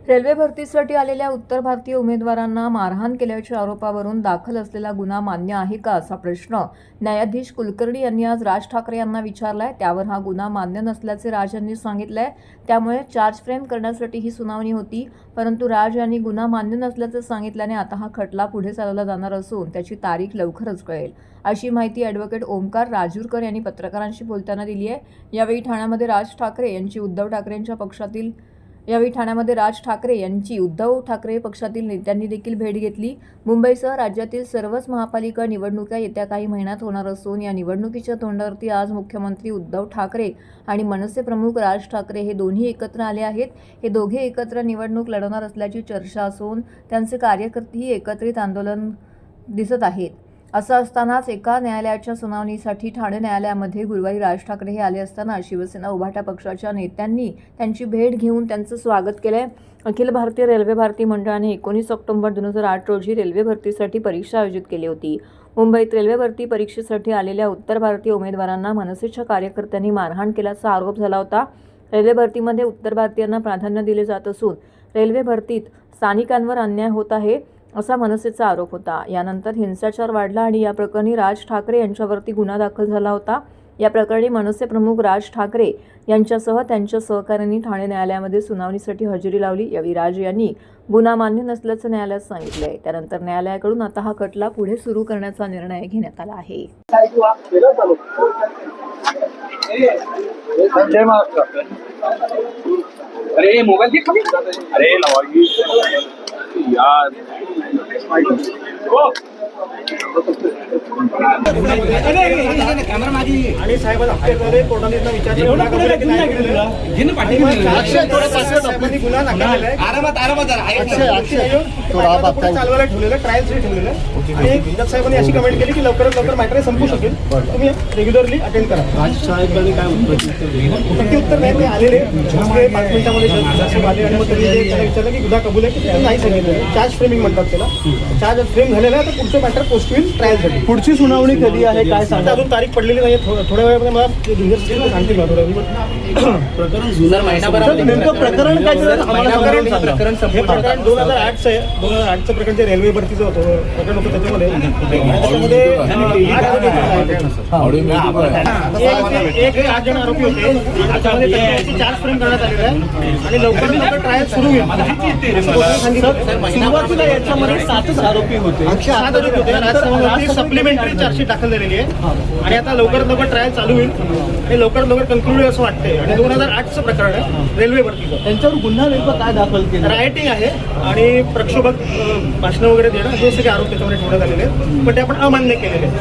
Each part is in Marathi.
रेल्वे भरतीसाठी आलेल्या उत्तर भारतीय उमेदवारांना मारहाण केल्याच्या आरोपावरून दाखल असलेला गुन्हा मान्य आहे का असा प्रश्न न्यायाधीश कुलकर्णी यांनी आज राज ठाकरे यांना विचारलाय। त्यावर हा गुन्हा मान्य नसल्याचे राज यांनी सांगितलंय। त्यामुळे चार्ज फ्रेम करण्यासाठी ही सुनावणी होती, परंतु राज यांनी गुन्हा मान्य नसल्याचे सांगितल्याने आता हा खटला पुढे चालवला जाणार असून त्याची तारीख लवकरच कळेल, अशी माहिती ॲडव्होकेट ओमकार राजूरकर यांनी पत्रकारांशी बोलताना दिली आहे। यावेळी ठाण्यामध्ये राज ठाकरे यांची उद्धव ठाकरे पक्षातील नेत्यांनी देखील भेट घेतली। मुंबईसह राज्यातील सर्वच महापालिका निवडणुका येत्या काही महिन्यात होणार असून या निवडणुकीच्या तोंडावरती आज मुख्यमंत्री उद्धव ठाकरे आणि मनसे प्रमुख राज ठाकरे हे दोन्ही एकत्र आले आहेत। हे दोघे एकत्र निवडणूक लढवणार असल्याची चर्चा असून त्यांचे कार्यकर्तेही एकत्रित आंदोलन दिसत आहेत। असं असतानाच एका न्यायालयाच्या सुनावणीसाठी ठाणे न्यायालयामध्ये गुरुवारी राज ठाकरे हे आले असताना शिवसेना उभाटा पक्षाच्या नेत्यांनी त्यांची भेट घेऊन त्यांचं स्वागत केलंय। अखिल भारतीय रेल्वे भरती मंडळाने 19 ऑक्टोबर 2008 रोजी रेल्वे भरतीसाठी परीक्षा आयोजित केली होती। मुंबईत रेल्वे भरती परीक्षेसाठी आलेल्या उत्तर भारतीय उमेदवारांना मनसेच्या कार्यकर्त्यांनी मारहाण केल्याचा आरोप झाला होता। रेल्वे भरतीमध्ये उत्तर भारतीयांना प्राधान्य दिले जात असून रेल्वे भरतीत स्थानिकांवर अन्याय होत आहे असा मनसेचा आरोप होता। यानंतर हिंसाचार वाढला आणि या प्रकरणी राज ठाकरे यांच्यावरती गुन्हा दाखल झाला होता। या प्रकरणी मनसे प्रमुख राज ठाकरे यांच्यासह त्यांच्या सहकाऱ्यांनी ठाणे न्यायालयामध्ये सुनावणीसाठी हजेरी लावली। यावेळी राज यांनी गुन्हा मान्य नसल्याचं न्यायालयात सांगितलंय। त्यानंतर न्यायालयाकडून आता हा खटला पुढे सुरू करण्याचा निर्णय घेण्यात आला आहे। जय महाराष्ट्र। अरे मोबाइल अरे यार आणि साहेब आपल्याकडे कोर्टाने विचारलं चालवायला ठेवलेलं ट्रायल ठेवलेलं आणि जज साहेबांनी अशी कमेंट केली की लवकरात लवकर मॅटर संपू शकेल, तुम्ही रेग्युलरली अटेंड करा। साहेबांनी काय उत्तर नाही, ते आलेले 5 मिनिटामध्ये आले आणि मग त्यांनी त्याला विचारलं की गुन्हा कबूल आहे की त्यांनी नाही सांगितलं। चार्ज फ्रेमिंग म्हणतात त्याला। चार्ज फ्रेम झालेला आहे तर पुढचं मॅटर पोस्ट होईल ट्रायलसाठी। पुढची सुनावणी कधी आहे काय सांगता? अजून तारीख पडलेली नाही, थोड्या वेळामध्ये मला ज्युनियर सिटीजन सांगतील प्रकरण जुन्नर महिनाभरामध्ये नेमकं प्रकरण काय प्रकरण 2008चं आहे। 2008चं प्रकरण जे रेल्वे भरतीचं होतं प्रकरण होतं त्याच्यामध्ये एक 8 जण आरोपी होते। त्याच्यामध्ये चार्ज फ्रेम करण्यात आलेला आहे आणि लवकरात लवकर ट्रायल सुरू होईल सुरुवातीला याच्यामध्ये 7 आरोपी होते। सप्लिमेंटरी चार्जशीट दाखल झालेली आहे आणि आता लवकरात लवकर ट्रायल चालू होईल आणि लवकरात लवकर कन्क्लूड असं वाटतंय। आणि 2008चं प्रकरण आहे रेल्वे भरतीचं। त्यांच्यावर गुन्हा नेमकं काय दाखल केलं? रायटिंग आहे आणि प्रक्षोभक भाषणं वगैरे देणं हे सगळे आरोप त्याच्यामध्ये ठेवण्यात आलेले आहेत, पण ते आपण अमान्य केलेले आहेत।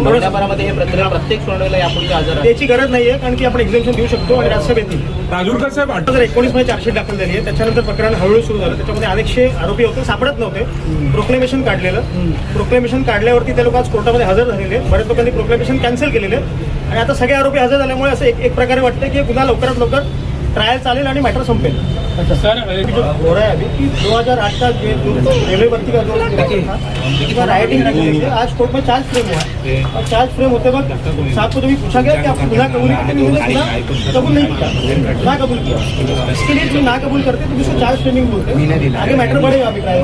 महिनाभरामध्ये हे प्रकरण प्रत्येक सुनावणीला यापुढे हजर त्याची गरज नाहीये, कारण की आपण एक्झाम्शन देऊ शकतो आणि राज्यसभेत राजूरकर साहेब 2019 मध्ये चार्जशीट दाखल झाली आहे। त्याच्यानंतर प्रकरण हळूहळू सुरू झालं। त्याच्यामध्ये अनेकशे आरोपी होते, सापडत नव्हते। प्रोक्लेमेशन काढल्यावरती ते लोक आज कोर्टामध्ये हजर झालेले। बऱ्याच लोकांनी प्रोक्लेमेशन कॅन्सल केलेले आणि आता सगळे आरोपी हजर झाल्यामुळे असं एक प्रकारे वाटतं की गुन्हा लवकरात लवकर ट्रायल चालेल आणि मॅटर संपेल। सर हो रहा है अभी कि 2008 का रेलवे भर्ती का जो राइटिंग आज कोर्ट में चार्ज फ्रेम हुआ है और चार्ज फ्रेम होते वक्त साहब को तो भी पूछा गया कि आप गुनाह कबूल कबूल नहीं किया, ना कबूल किया। इसके लिए जो ना कबूल करते तो उसको चार्ज फ्रेमिंग बोलते। आगे मॅटर बढ़ेगा अभी ट्रायल।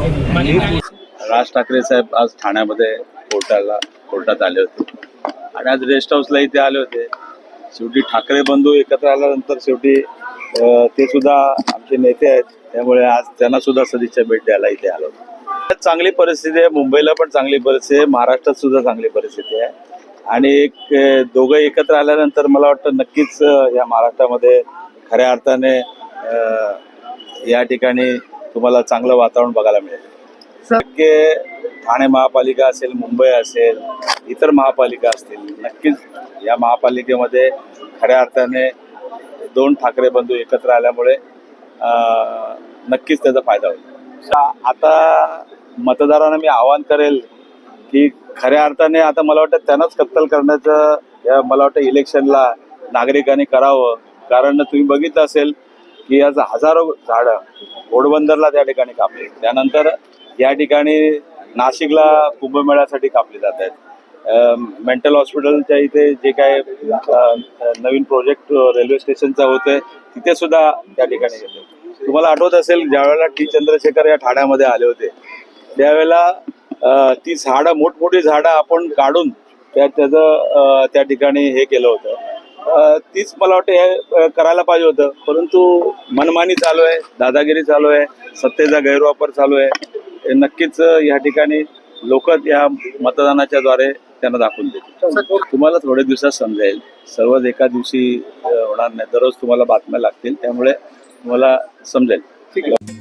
राज ठाकरे साहेब आज ठाण्यामध्ये कोर्टात आले होते आणि आज रेस्ट हाऊसला इथे आले होते। शेवटी ठाकरे बंधू एकत्र आल्यानंतर शेवटी ते सुद्धा आमचे नेते आहेत, त्यामुळे आज त्यांना सुद्धा सदिच्छा भेट द्यायला इथे आलो। चांगली परिस्थिती आहे, मुंबईला पण चांगली परिस्थिती आहे, महाराष्ट्रात सुद्धा चांगली परिस्थिती आहे आणि दोघं एकत्र आल्यानंतर मला वाटतं नक्कीच या महाराष्ट्रामध्ये खऱ्या अर्थाने या ठिकाणी तुम्हाला चांगलं वातावरण बघायला मिळेल। ठाणे महापालिका असेल, मुंबई असेल, इतर महापालिका असतील, नक्कीच या महापालिकेमध्ये खऱ्या अर्थाने 2 ठाकरे बंधू एकत्र आल्यामुळे नक्कीच त्याचा फायदा होईल। आता मतदारांना मी आवाहन करेल की खऱ्या अर्थाने आता मला वाटतं त्यांनाच कत्तल करण्याचं मला वाटतं इलेक्शनला नागरिकांनी करावं, कारण तुम्ही बघितलं असेल की आज हजारो झाडं घोडबंदरला त्या ठिकाणी कापली, त्यानंतर या ठिकाणी नाशिकला कुंभमेळ्यासाठी कापली जात आहेत। मेंटल हॉस्पिटलच्या इथे जे काय नवीन प्रोजेक्ट रेल्वे स्टेशनचा होतोय तिथे सुद्धा त्या ठिकाणी घेतलं। तुम्हाला आठवत असेल ज्यावेळेला टी चंद्रशेखर या ठाण्यामध्ये आले होते त्यावेळेला ती झाडं मोठमोठी झाडं आपण काढून त्याचं त्या ठिकाणी हे केलं होतं. तीच मला वाटतं हे करायला पाहिजे होतं, परंतु मनमानी चालू आहे, दादागिरी चालू आहे, सत्तेचा गैरवापर चालू आहे. हे नक्कीच या ठिकाणी लोक या मतदानाच्या द्वारे त्यांना दाखवून देतील. तुम्हाला थोड्या दिवसात समजेल, सर्वच एका दिवशी होणार नाही, दररोज तुम्हाला बातम्या लागतील, त्यामुळे तुम्हाला समजेल. ठीक आहे.